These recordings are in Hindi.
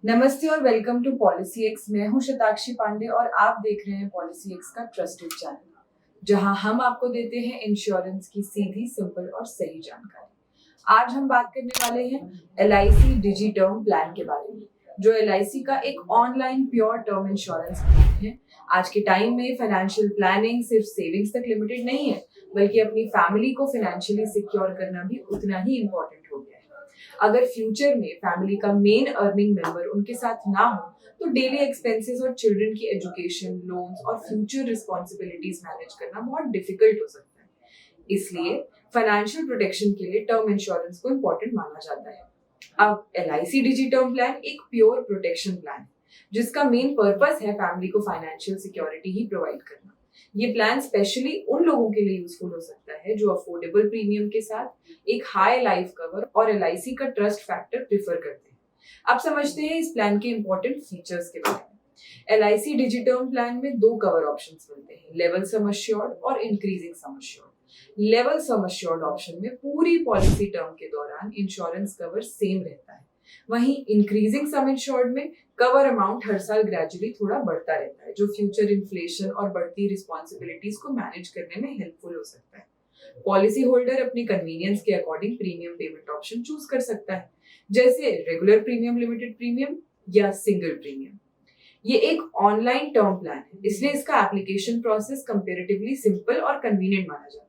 नमस्ते और वेलकम टू पॉलिसी एक्स। मैं हूं शताक्षी पांडे और आप देख रहे हैं पॉलिसी एक्स का ट्रस्टेड चैनल, जहां हम आपको देते हैं इंश्योरेंस की सीधी, सिंपल और सही जानकारी। आज हम बात करने वाले हैं LIC डिजी टर्म प्लान के बारे में, जो LIC का एक online pure term insurance plan है। आज के टाइम में फाइनेंशियल प्लानिंग सिर्फ सेविंग्स तक लिमिटेड नहीं है, बल्कि अपनी फैमिली को फाइनेंशियली सिक्योर करना भी उतना ही इम्पोर्टेंट हो गया है। अगर फ्यूचर में फैमिली का मेन अर्निंग मेंबर उनके साथ ना हो, तो डेली एक्सपेंसेस और चिल्ड्रन की एजुकेशन, लोन्स और फ्यूचर रिस्पॉन्सिबिलिटीज मैनेज करना बहुत डिफिकल्ट हो सकता है। इसलिए फाइनेंशियल प्रोटेक्शन के लिए टर्म इंश्योरेंस को इम्पोर्टेंट माना जाता है। अब LIC डिजी टर्म प्लान एक प्योर प्रोटेक्शन प्लान है, जिसका मेन पर्पस है फैमिली को फाइनेंशियल सिक्योरिटी ही प्रोवाइड करना। ये प्लान स्पेशली उन लोगों के लिए यूजफुल हो सकता है जो अफोर्डेबल प्रीमियम के साथ एक हाई लाइफ कवर और LIC का ट्रस्ट फैक्टर प्रेफर करते हैं। अब समझते हैं इस प्लान के इंपॉर्टेंट फीचर्स के बारे में। LIC डिजी टर्म प्लान में दो कवर ऑप्शंस मिलते हैं, लेवल सम अश्योर्ड और increasing sum assured. Level sum assured option में पूरी पॉलिसी टर्म के दौरान इंश्योरेंस कवर सेम रहता है। वहीं इंक्रीजिंग सम इंश्योर्ड में कवर अमाउंट हर साल ग्रेजुअली थोड़ा बढ़ता रहता है, जो फ्यूचर इन्फ्लेशन और बढ़ती रिस्पॉन्सिबिलिटीज को मैनेज करने में हेल्पफुल हो सकता है। पॉलिसी होल्डर अपनी कन्वीनियंस के according premium payment option choose कर सकता है, जैसे रेगुलर प्रीमियम, लिमिटेड प्रीमियम या सिंगल प्रीमियम। ये एक ऑनलाइन टर्म प्लान है, इसलिए इसका एप्लीकेशन प्रोसेस कंपैरेटिवली सिंपल और कन्वीनियंट माना जाता है।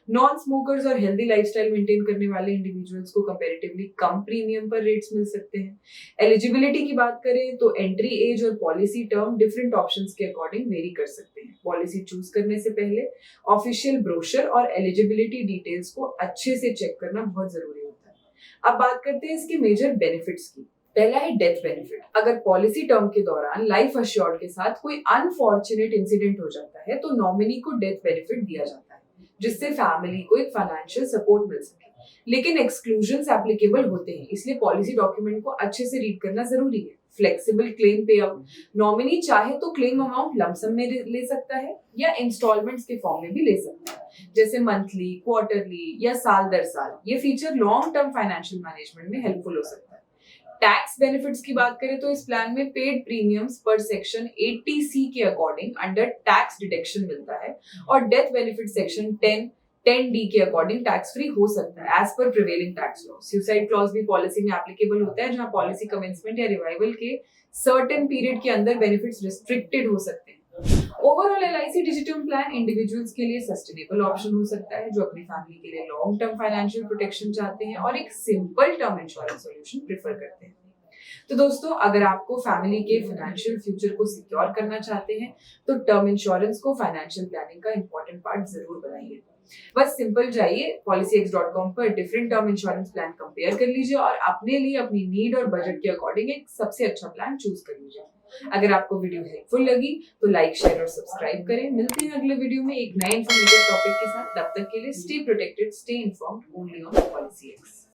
नॉन स्मोकर्स और हेल्दी लाइफस्टाइल मेंटेन करने वाले इंडिविजुअल्स को कंपैरेटिवली कम प्रीमियम पर रेट्स मिल सकते हैं। एलिजिबिलिटी की बात करें तो एंट्री एज और पॉलिसी टर्म डिफरेंट ऑप्शंस के अकॉर्डिंग वेरी कर सकते हैं। पॉलिसी चूज करने से पहले ऑफिशियल ब्रोशर और एलिजिबिलिटी डिटेल्स को अच्छे से चेक करना बहुत जरूरी होता है। अब बात करते हैं इसके मेजर बेनिफिट्स की। पहला है डेथ बेनिफिट। अगर पॉलिसी टर्म के दौरान लाइफ अश्योर्ड के साथ कोई अनफॉर्चुनेट इंसिडेंट हो जाता है, तो नॉमिनी को डेथ बेनिफिट दिया जाता है, जिससे फैमिली को एक फाइनेंशियल सपोर्ट मिल सके। लेकिन एक्सक्लूजन्स एप्लीकेबल होते हैं, इसलिए पॉलिसी डॉक्यूमेंट को अच्छे से रीड करना जरूरी है। फ्लेक्सिबल क्लेम पे आउट। नॉमिनी चाहे तो क्लेम अमाउंट लमसम में ले सकता है या इंस्टॉलमेंट्स के फॉर्म में भी ले सकता है, जैसे मंथली, क्वार्टरली या साल दर साल। ये feature long term financial management में हेल्पफुल हो सकता है। टैक्स बेनिफिट्स की बात करें तो इस प्लान में पेड प्रीमियम्स पर सेक्शन 80C के अकॉर्डिंग अंडर टैक्स डिडक्शन मिलता है और डेथ बेनिफिट सेक्शन 10D के अकॉर्डिंग टैक्स फ्री हो सकता है as per prevailing tax law. Suicide clause भी पॉलिसी में एप्लीकेबल होता है, जहां पॉलिसी कमेंसमेंट या रिवाइवल के सर्टेन पीरियड के अंदर बेनिफिट्स रिस्ट्रिक्टेड हो सकते हैं। Overall LIC Digi Term plan individuals के लिए सस्टेनेबल ऑप्शन हो सकता है, जो अपनी फैमिली के लिए लॉन्ग टर्म फाइनेंशियल प्रोटेक्शन चाहते हैं और एक simple term insurance solution prefer करते हैं। तो दोस्तों, अगर आपको फैमिली के फाइनेंशियल फ्यूचर को सिक्योर करना चाहते हैं, तो टर्म इंश्योरेंस को फाइनेंशियल प्लानिंग का इंपॉर्टेंट पार्ट जरूर बनाइए। बस सिंपल जाइए policyx.com पर different term insurance plan compare कर लीजिए और अपने लिए अपनी नीड और बजट के अकॉर्डिंग एक सबसे अच्छा प्लान चूज कर लीजिए। अगर आपको वीडियो हेल्पफुल लगी तो लाइक, शेयर और सब्सक्राइब करें। मिलते हैं अगले वीडियो में एक नए इन्फॉर्मेटिव टॉपिक के साथ। तब तक के लिए stay protected, stay informed, only on policy x.